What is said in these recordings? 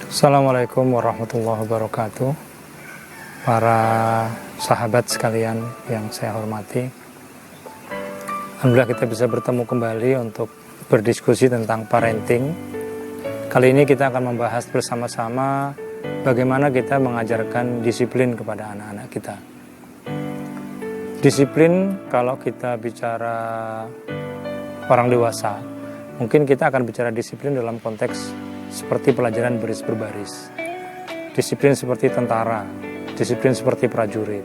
Assalamualaikum warahmatullahi wabarakatuh. Para sahabat sekalian yang saya hormati, alhamdulillah kita bisa bertemu kembali untuk berdiskusi tentang parenting. Kali ini kita akan membahas bersama-sama bagaimana kita mengajarkan disiplin kepada anak-anak kita. Disiplin, kalau kita bicara orang dewasa, mungkin kita akan bicara disiplin dalam konteks seperti pelajaran baris berbaris, disiplin seperti tentara, disiplin seperti prajurit.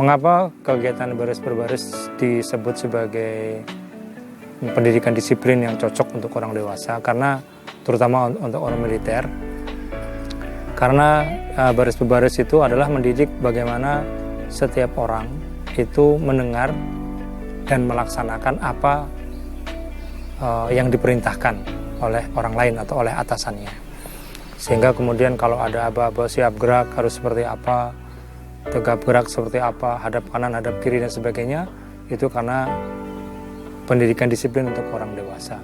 Mengapa kegiatan baris berbaris disebut sebagai pendidikan disiplin yang cocok untuk orang dewasa? Karena terutama untuk orang militer, karena baris berbaris itu adalah mendidik bagaimana setiap orang itu mendengar dan melaksanakan apa yang diperintahkan oleh orang lain atau oleh atasannya. Sehingga kemudian kalau ada aba-aba siap gerak harus seperti apa, tegap gerak seperti apa, hadap kanan, hadap kiri dan sebagainya, itu karena pendidikan disiplin untuk orang dewasa.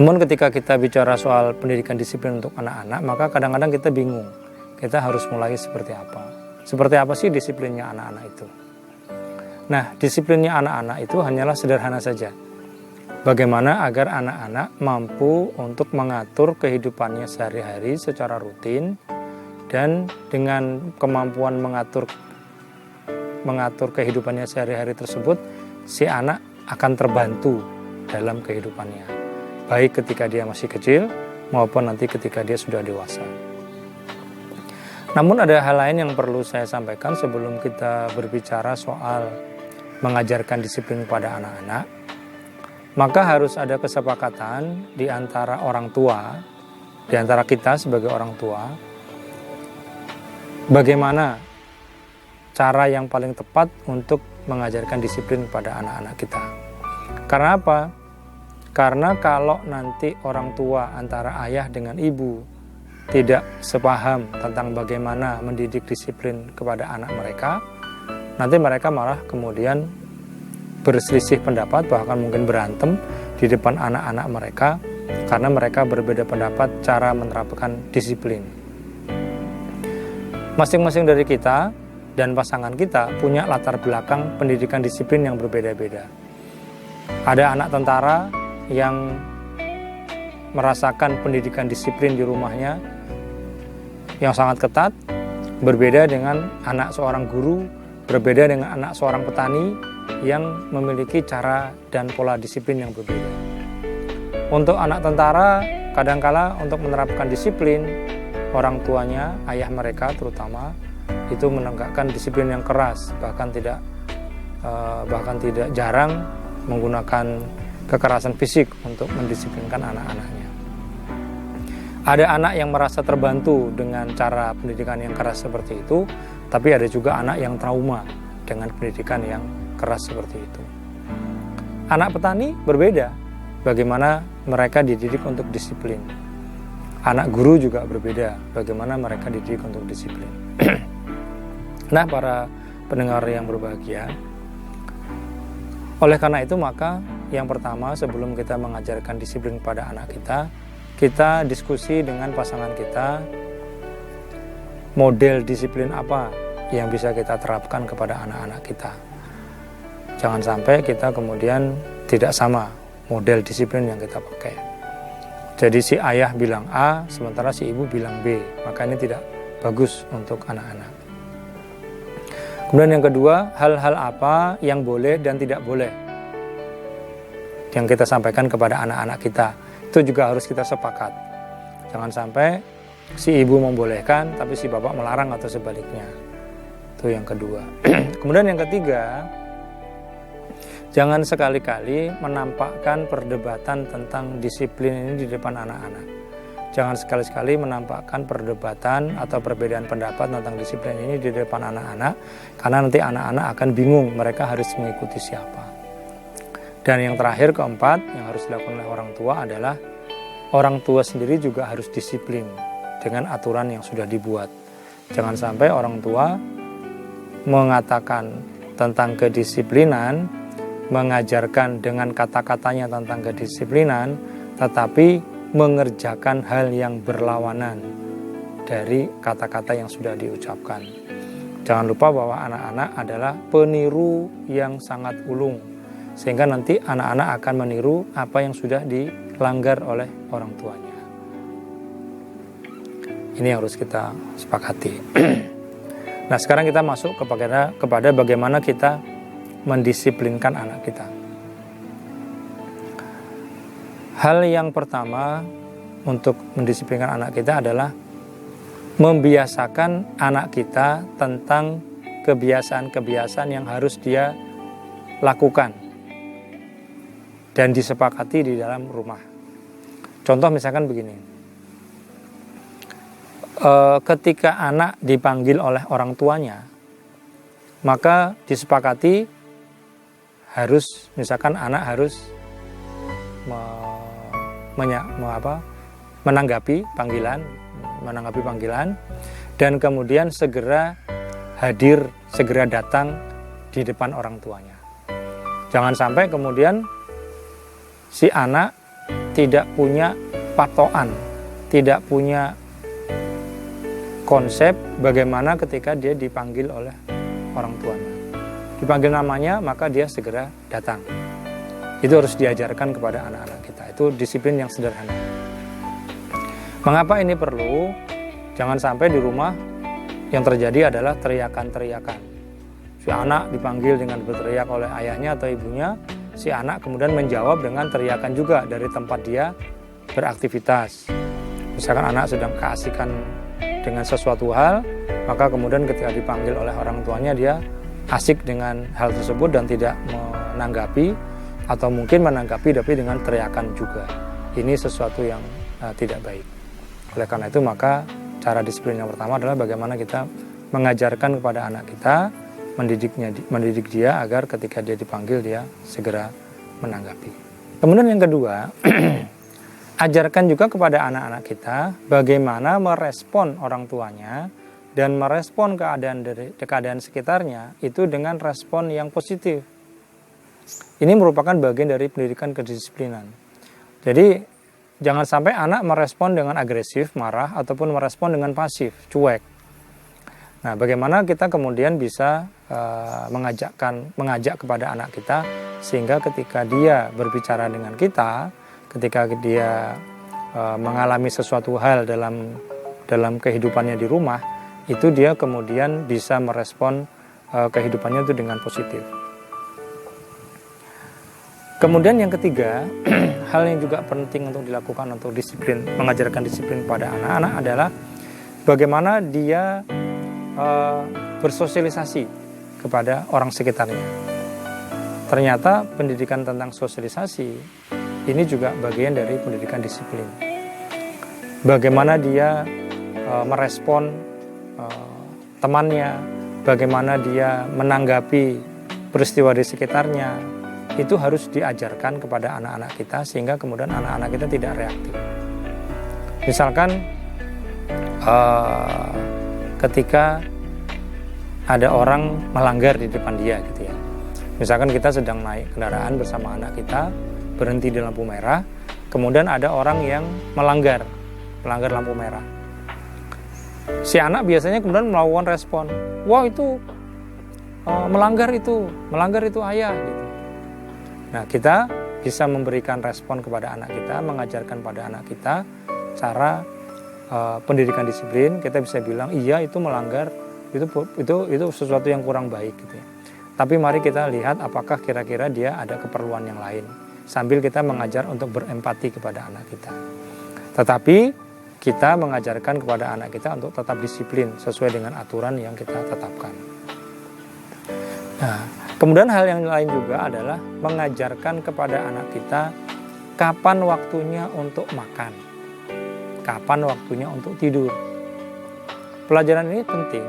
Namun ketika kita bicara soal pendidikan disiplin untuk anak-anak, maka kadang-kadang kita bingung. Kita harus mulai seperti apa? Seperti apa sih disiplinnya anak-anak itu? Nah, disiplinnya anak-anak itu hanyalah sederhana saja. Bagaimana agar anak-anak mampu untuk mengatur kehidupannya sehari-hari secara rutin, dan dengan kemampuan mengatur kehidupannya sehari-hari tersebut, si anak akan terbantu dalam kehidupannya, baik ketika dia masih kecil maupun nanti ketika dia sudah dewasa. Namun ada hal lain yang perlu saya sampaikan sebelum kita berbicara soal mengajarkan disiplin kepada anak-anak. Maka harus ada kesepakatan di antara orang tua, di antara kita sebagai orang tua, bagaimana cara yang paling tepat untuk mengajarkan disiplin kepada anak-anak kita. Karena apa? Karena kalau nanti orang tua antara ayah dengan ibu tidak sepaham tentang bagaimana mendidik disiplin kepada anak mereka, nanti mereka malah kemudian berselisih pendapat, bahkan mungkin berantem di depan anak-anak mereka karena mereka berbeda pendapat cara menerapkan disiplin. Masing-masing dari kita dan pasangan kita punya latar belakang pendidikan disiplin yang berbeda-beda. Ada anak tentara yang merasakan pendidikan disiplin di rumahnya yang sangat ketat, berbeda dengan anak seorang guru, berbeda dengan anak seorang petani yang memiliki cara dan pola disiplin yang berbeda. Untuk anak tentara, kadangkala untuk menerapkan disiplin, orang tuanya, ayah mereka terutama, itu menegakkan disiplin yang keras, bahkan tidak jarang menggunakan kekerasan fisik untuk mendisiplinkan anak-anaknya. Ada anak yang merasa terbantu dengan cara pendidikan yang keras seperti itu, tapi ada juga anak yang trauma dengan pendidikan yang keras seperti itu. Anak petani berbeda, bagaimana mereka dididik untuk disiplin. Anak guru juga berbeda, bagaimana mereka dididik untuk disiplin. Nah, para pendengar yang berbahagia, oleh karena itu maka yang pertama sebelum kita mengajarkan disiplin kepada anak kita diskusi dengan pasangan kita, model disiplin apa yang bisa kita terapkan kepada anak-anak kita. Jangan sampai kita kemudian tidak sama model disiplin yang kita pakai. Jadi si ayah bilang A, sementara si ibu bilang B. Maka ini tidak bagus untuk anak-anak. Kemudian yang kedua, hal-hal apa yang boleh dan tidak boleh yang kita sampaikan kepada anak-anak kita. Itu juga harus kita sepakat. Jangan sampai si ibu membolehkan, tapi si bapak melarang atau sebaliknya. Itu yang kedua. Kemudian yang ketiga, jangan sekali-kali menampakkan perdebatan tentang disiplin ini di depan anak-anak. Jangan sekali-kali menampakkan perdebatan atau perbedaan pendapat tentang disiplin ini di depan anak-anak, karena nanti anak-anak akan bingung mereka harus mengikuti siapa. Dan yang terakhir, keempat, yang harus dilakukan oleh orang tua adalah orang tua sendiri juga harus disiplin dengan aturan yang sudah dibuat. Jangan sampai orang tua mengatakan tentang kedisiplinan, mengajarkan dengan kata-katanya tentang kedisiplinan, tetapi mengerjakan hal yang berlawanan dari kata-kata yang sudah diucapkan. Jangan lupa bahwa anak-anak adalah peniru yang sangat ulung, sehingga nanti anak-anak akan meniru apa yang sudah dilanggar oleh orang tuanya. Ini harus kita sepakati. Nah, sekarang kita masuk kepada bagaimana kita mendisiplinkan anak kita. Hal yang pertama untuk mendisiplinkan anak kita adalah membiasakan anak kita tentang kebiasaan-kebiasaan yang harus dia lakukan dan disepakati di dalam rumah. Contoh misalkan begini, ketika anak dipanggil oleh orang tuanya, maka disepakati misalkan anak harus menanggapi panggilan dan kemudian segera hadir, segera datang di depan orang tuanya. Jangan sampai kemudian si anak tidak punya patokan, tidak punya konsep bagaimana ketika dia dipanggil oleh orang tuanya. Dipanggil namanya, maka dia segera datang. Itu harus diajarkan kepada anak-anak kita. Itu disiplin yang sederhana. Mengapa ini perlu? Jangan sampai di rumah yang terjadi adalah teriakan-teriakan. Si anak dipanggil dengan berteriak oleh ayahnya atau ibunya, si anak kemudian menjawab dengan teriakan juga dari tempat dia beraktivitas. Misalkan anak sedang keasikan dengan sesuatu hal, maka kemudian ketika dipanggil oleh orang tuanya dia asik dengan hal tersebut dan tidak menanggapi, atau mungkin menanggapi tapi dengan teriakan juga. Ini sesuatu yang tidak baik. Oleh karena itu maka cara disiplin yang pertama adalah bagaimana kita mengajarkan kepada anak kita, mendidik dia agar ketika dia dipanggil dia segera menanggapi. Kemudian yang kedua, ajarkan juga kepada anak-anak kita bagaimana merespon orang tuanya dan merespon keadaan sekitarnya itu dengan respon yang positif. Ini merupakan bagian dari pendidikan kedisiplinan. Jadi jangan sampai anak merespon dengan agresif, marah, ataupun merespon dengan pasif, cuek. Nah, bagaimana kita kemudian bisa mengajak kepada anak kita sehingga ketika dia berbicara dengan kita, ketika dia mengalami sesuatu hal dalam kehidupannya di rumah, itu dia kemudian bisa merespon kehidupannya itu dengan positif. Kemudian yang ketiga, hal yang juga penting untuk dilakukan untuk disiplin, mengajarkan disiplin pada anak-anak adalah bagaimana dia bersosialisasi kepada orang sekitarnya. Ternyata pendidikan tentang sosialisasi ini juga bagian dari pendidikan disiplin. Bagaimana dia merespon temannya, bagaimana dia menanggapi peristiwa di sekitarnya, itu harus diajarkan kepada anak-anak kita sehingga kemudian anak-anak kita tidak reaktif. Misalkan ketika ada orang melanggar di depan dia gitu ya. Misalkan kita sedang naik kendaraan bersama anak kita, berhenti di lampu merah, kemudian ada orang yang melanggar lampu merah. Si anak biasanya kemudian melakukan respon, wah itu melanggar itu ayah gitu. Nah, kita bisa memberikan respon kepada anak kita, mengajarkan pada anak kita cara pendidikan disiplin. Kita bisa bilang, iya itu melanggar, itu sesuatu yang kurang baik gitu ya. Tapi mari kita lihat apakah kira-kira dia ada keperluan yang lain. Sambil kita mengajar untuk berempati kepada anak kita. Tetapi kita mengajarkan kepada anak kita untuk tetap disiplin sesuai dengan aturan yang kita tetapkan. Nah, kemudian hal yang lain juga adalah mengajarkan kepada anak kita kapan waktunya untuk makan, kapan waktunya untuk tidur. Pelajaran ini penting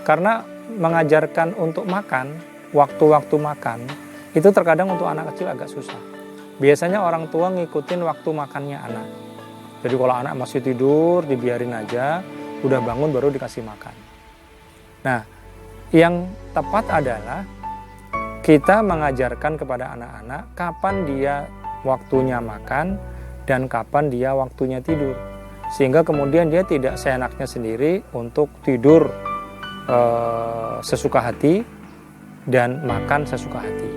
karena mengajarkan untuk makan, waktu-waktu makan, itu terkadang untuk anak kecil agak susah. Biasanya orang tua ngikutin waktu makannya anak. Jadi kalau anak masih tidur, dibiarin aja, udah bangun baru dikasih makan. Nah, yang tepat adalah kita mengajarkan kepada anak-anak kapan dia waktunya makan dan kapan dia waktunya tidur. Sehingga kemudian dia tidak seenaknya sendiri untuk tidur sesuka hati dan makan sesuka hati.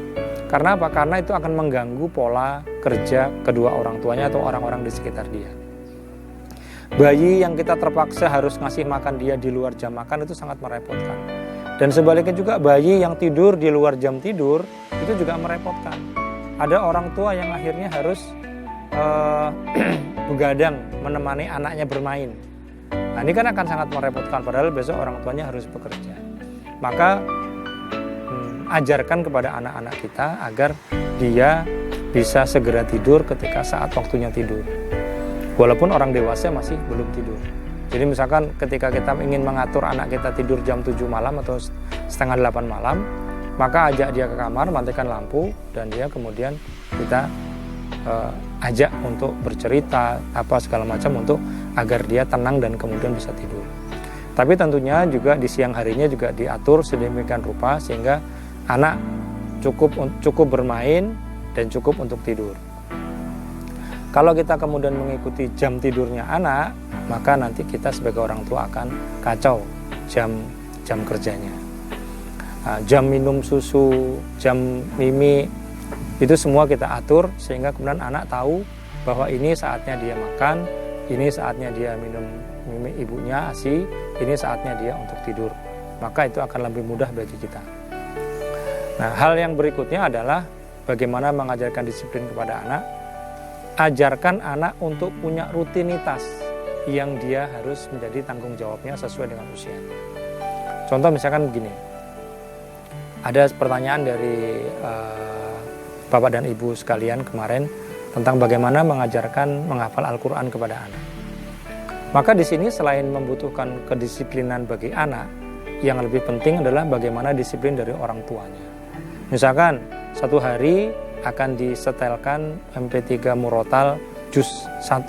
Karena apa? Karena itu akan mengganggu pola kerja kedua orang tuanya atau orang-orang di sekitar dia. Bayi yang kita terpaksa harus ngasih makan dia di luar jam makan itu sangat merepotkan. Dan sebaliknya juga bayi yang tidur di luar jam tidur itu juga merepotkan. Ada orang tua yang akhirnya harus begadang menemani anaknya bermain. Nah, ini kan akan sangat merepotkan, padahal besok orang tuanya harus bekerja. Maka ajarkan kepada anak-anak kita agar dia bisa segera tidur ketika saat waktunya tidur. Walaupun orang dewasa masih belum tidur. Jadi misalkan ketika kita ingin mengatur anak kita tidur jam 7 malam atau setengah 8 malam, maka ajak dia ke kamar, matikan lampu, dan dia kemudian kita ajak untuk bercerita apa segala macam untuk agar dia tenang dan kemudian bisa tidur. Tapi tentunya juga di siang harinya juga diatur sedemikian rupa sehingga anak cukup bermain dan cukup untuk tidur. Kalau kita kemudian mengikuti jam tidurnya anak, maka nanti kita sebagai orang tua akan kacau jam kerjanya. Jam minum susu, jam mimi, itu semua kita atur sehingga kemudian anak tahu bahwa ini saatnya dia makan, ini saatnya dia minum mimi ibunya ASI, ini saatnya dia untuk tidur. Maka itu akan lebih mudah bagi kita. Nah, hal yang berikutnya adalah bagaimana mengajarkan disiplin kepada anak. Ajarkan anak untuk punya rutinitas yang dia harus menjadi tanggung jawabnya sesuai dengan usia. Contoh misalkan begini, ada pertanyaan dari Bapak dan Ibu sekalian kemarin tentang bagaimana mengajarkan menghafal Al-Quran kepada anak. Maka di sini selain membutuhkan kedisiplinan bagi anak, yang lebih penting adalah bagaimana disiplin dari orang tuanya. Misalkan satu hari akan disetelkan MP3 murotal juz 1,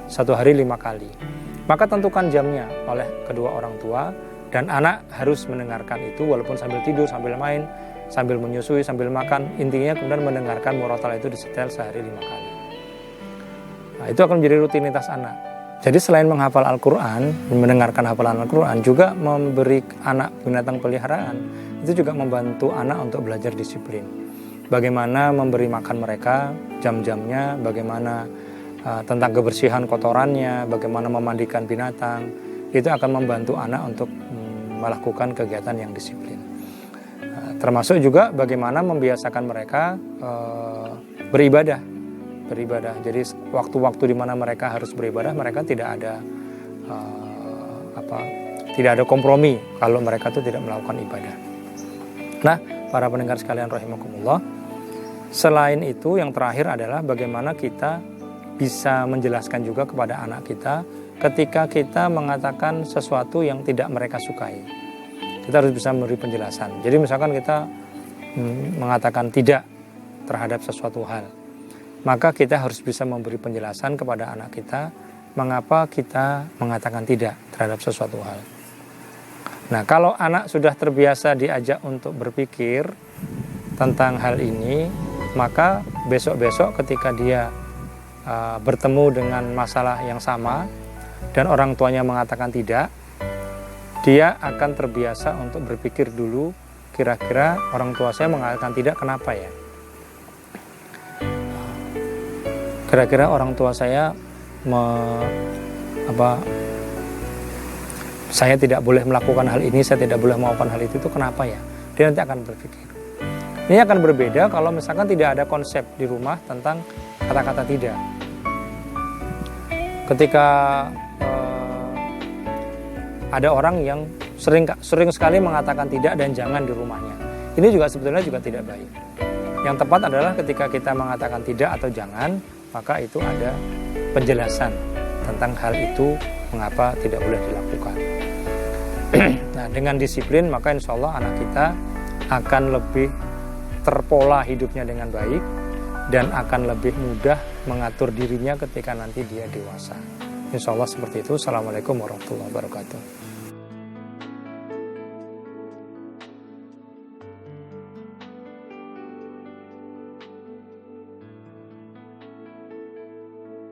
satu hari 5 kali. Maka tentukan jamnya oleh kedua orang tua dan anak harus mendengarkan itu walaupun sambil tidur, sambil main, sambil menyusui, sambil makan. Intinya kemudian mendengarkan murotal itu disetel sehari 5 kali. Nah, itu akan menjadi rutinitas anak. Jadi selain menghafal Al-Quran, mendengarkan hafalan Al-Quran, juga memberi anak binatang peliharaan, itu juga membantu anak untuk belajar disiplin. Bagaimana memberi makan mereka, jam-jamnya, bagaimana tentang kebersihan kotorannya, bagaimana memandikan binatang, itu akan membantu anak untuk melakukan kegiatan yang disiplin. Termasuk juga bagaimana membiasakan mereka beribadah. Jadi waktu-waktu di mana mereka harus beribadah, mereka tidak ada kompromi kalau mereka itu tidak melakukan ibadah. Nah, para pendengar sekalian rahimakumullah, selain itu yang terakhir adalah bagaimana kita bisa menjelaskan juga kepada anak kita ketika kita mengatakan sesuatu yang tidak mereka sukai. Kita harus bisa memberi penjelasan. Jadi misalkan kita mengatakan tidak terhadap sesuatu hal, maka kita harus bisa memberi penjelasan kepada anak kita mengapa kita mengatakan tidak terhadap sesuatu hal. Nah, kalau anak sudah terbiasa diajak untuk berpikir tentang hal ini, maka besok-besok ketika dia bertemu dengan masalah yang sama dan orang tuanya mengatakan tidak, dia akan terbiasa untuk berpikir dulu, kira-kira orang tua saya mengatakan tidak kenapa ya? Kira-kira orang tua saya saya tidak boleh melakukan hal ini, saya tidak boleh melakukan hal itu kenapa ya? Dia nanti akan berpikir. Ini akan berbeda kalau misalkan tidak ada konsep di rumah tentang kata-kata tidak. Ketika ada orang yang sering sekali mengatakan tidak dan jangan di rumahnya, ini juga sebetulnya juga tidak baik. Yang tepat adalah ketika kita mengatakan tidak atau jangan, maka itu ada penjelasan tentang hal itu mengapa tidak boleh dilakukan. Nah, dengan disiplin maka insya Allah anak kita akan lebih terpola hidupnya dengan baik dan akan lebih mudah mengatur dirinya ketika nanti dia dewasa. Insya Allah seperti itu. Assalamualaikum warahmatullahi wabarakatuh.